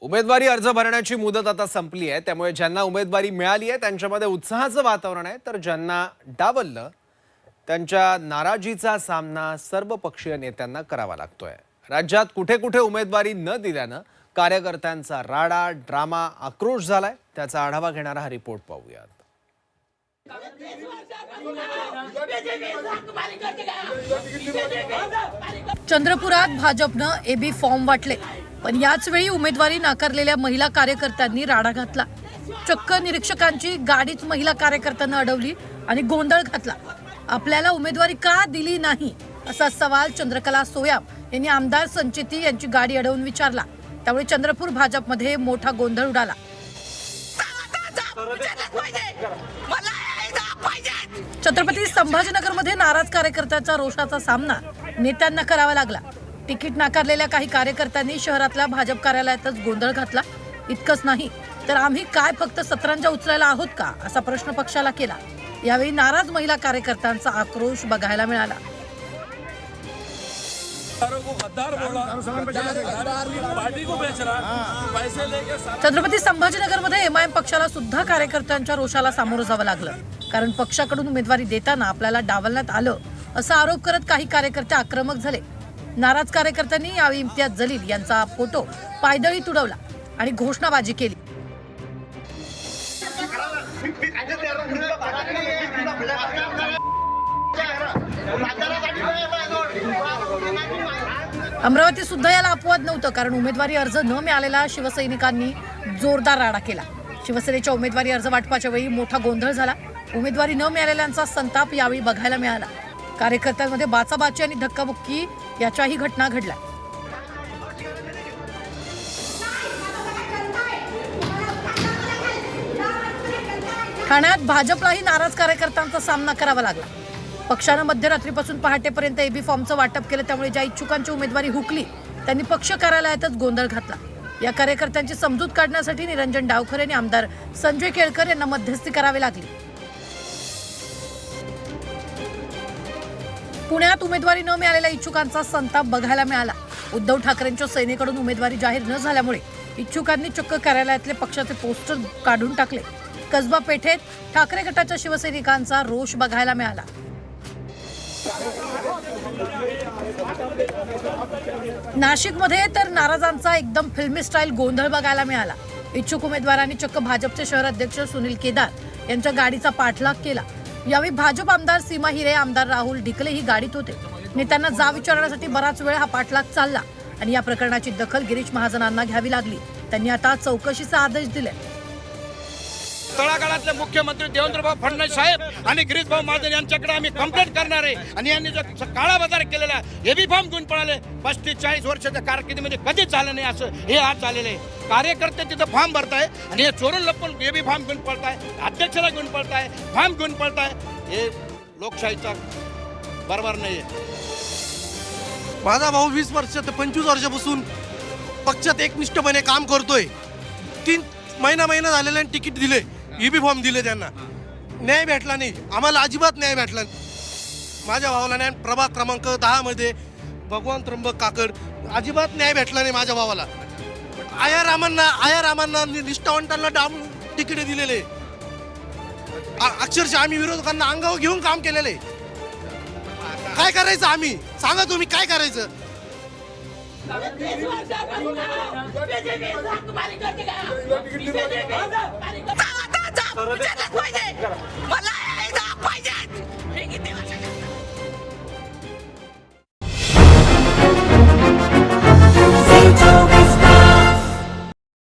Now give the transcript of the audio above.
उमेदवारी अर्ज भरण्याची मुदत आता संपली आहे, त्यामुळे ज्यांना उमेदवारी मिळाली आहे त्यांच्यामध्ये उत्साहाचं वातावरण आहे, तर ज्यांना डावललं त्यांच्या नाराजीचा सामना सर्वपक्षीय नेत्यांना करावा लागतोय। राज्यात कुठे कुठे उमेदवारी न दिल्यानं कार्यकर्त्यांचा राडा, ड्रामा, आक्रोश झालाय, त्याचा आढावा घेणारा हा रिपोर्ट पाहूयात। चंद्रपुरात भाजपनं एबी फॉर्म वाटले, पण याच वेळी उमेदवारी नाकारलेल्या महिला कार्यकर्त्यांनी राडा घातला। चक्क निरीक्षकांची गाडीच महिला कार्यकर्त्यांना अडवली आणि गोंधळ घातला। आपल्याला उमेदवारी का दिली नाही असा सवाल चंद्रकला सोयाम यांनी आमदार संचिती यांची गाडी अडवून विचारला। त्यामुळे चंद्रपूर भाजपमध्ये मोठा गोंधळ उडाला। छत्रपती संभाजीनगरमध्ये नाराज कार्यकर्त्यांचा रोषाचा सामना नेत्यांना करावा लागला। तिकीट नाकारलेल्या काही कार्यकर्त्यांनी शहरातल्या भाजप कार्यालयातच गोंधळ घातला। इतकंच नाही तर आम्ही काय फक्त सतरंजा उचलायला आहोत का असा प्रश्न पक्षाला केला। यावेळी नाराज महिला कार्यकर्त्यांचा आक्रोश बघायला मिळाला। छत्रपती संभाजीनगरमध्ये एमआयएम पक्षाला सुद्धा कार्यकर्त्यांच्या रोषाला सामोरं जावं लागलं, कारण पक्षाकडून उमेदवारी देताना आपल्याला डावलण्यात आलं असा आरोप करत काही कार्यकर्ते आक्रमक झाले। नाराज कार्यकर्त्यांनी यावेळी इम्तियाज जलील यांचा फोटो पायदळी तुडवला आणि घोषणाबाजी केली। अमरावती सुद्धा याला अपवाद नव्हतं, कारण उमेदवारी अर्ज न मिळालेल्या शिवसैनिकांनी जोरदार राडा केला। शिवसेनेच्या उमेदवारी अर्ज वाटपाच्या वेळी मोठा गोंधळ झाला। उमेदवारी न मिळालेल्यांचा संताप यावेळी बघायला मिळाला। कार्यकर्त्यांमध्ये बाचाबाची आणि धक्काबुक्की याच्याही घटना घडल्या। ठाण्यात भाजपलाही नाराज कार्यकर्त्यांचा सामना करावा लागला। पक्षानं मध्यरात्रीपासून पहाटेपर्यंत एबी फॉर्मचं वाटप केलं, त्यामुळे ज्या इच्छुकांची उमेदवारी हुकली त्यांनी पक्ष कार्यालयातच गोंधळ घातला। या कार्यकर्त्यांची समजूत काढण्यासाठी निरंजन डावखरे आणि आमदार संजय केळकर यांना मध्यस्थी करावी लागली। पुण्यात उमेदवारी न मिळालेल्या इच्छुकांचा संताप बघायला मिळाला। उद्धव ठाकरेंच्या सेनेकडून उमेदवारी जाहीर न झाल्यामुळे इच्छुकांनी चक्क कार्यालयातले पक्षाचे पोस्टर काढून टाकले। कसबा पेठेत ठाकरे गटाच्या शिवसैनिकांचा रोष बघायला मिळाला। नाशिकमध्ये तर नाराजांचा एकदम फिल्मी स्टाईल गोंधळ बघायला मिळाला। इच्छुक उमेदवारांनी चक्क भाजपचे शहर अध्यक्ष सुनील केदार यांच्या गाडीचा पाठलाग केला। यावेळी भाजप आमदार सीमा हिरे, आमदार राहुल ढिकले ही गाडीत होते। नेत्यांना जाब विचारण्यासाठी बराच वेळ हा पाठलाग चालला आणि या प्रकरणाची दखल गिरीश महाजनांना घ्यावी लागली। त्यांनी आता चौकशीचा आदेश दिले। तळागाळातले मुख्यमंत्री देवेंद्रभाऊ फडणवीस साहेब आणि गिरीशभाऊ महाजन यांच्याकडे आम्ही कंप्लेंट करणार आहे। आणि यांनी जो काळा बाजार केलेला एबी फॉर्म घेऊन पळाले, 35-40 वर्षाच्या कारकिर्दीमध्ये कधीच झालं नाही असं हे आज झालेलं आहे। कार्यकर्ते तिथं फॉर्म भरताय आणि हे चोरून लपून एबी फॉर्म घेऊन पळताय, अध्यक्षाला घेऊन पळताय, फॉर्म घेऊन पळताय। हे लोकशाहीचा बरोबर नाही आहे। माझा भाऊ 20 वर्ष ते 25 वर्षापासून पक्षात एकनिष्ठपणे काम करतोय। 3 महिना झालेला तिकीट दिले, ईबी फॉर्म दिले, त्यांना न्याय भेटला नाही, आम्हाला अजिबात न्याय भेटला। माझ्या भावाला न्याय प्रभाग क्रमांक 10 मध्ये भगवान त्र्यंबक काकड अजिबात न्याय भेटला नाही माझ्या भावाला। आया रामांना निष्ठावंतांना डाम तिकीट दिलेले, अक्षरशः आम्ही विरोधकांना अंगावर घेऊन काम केलेले। काय करायचं आम्ही, सांगा तुम्ही काय करायचं? मला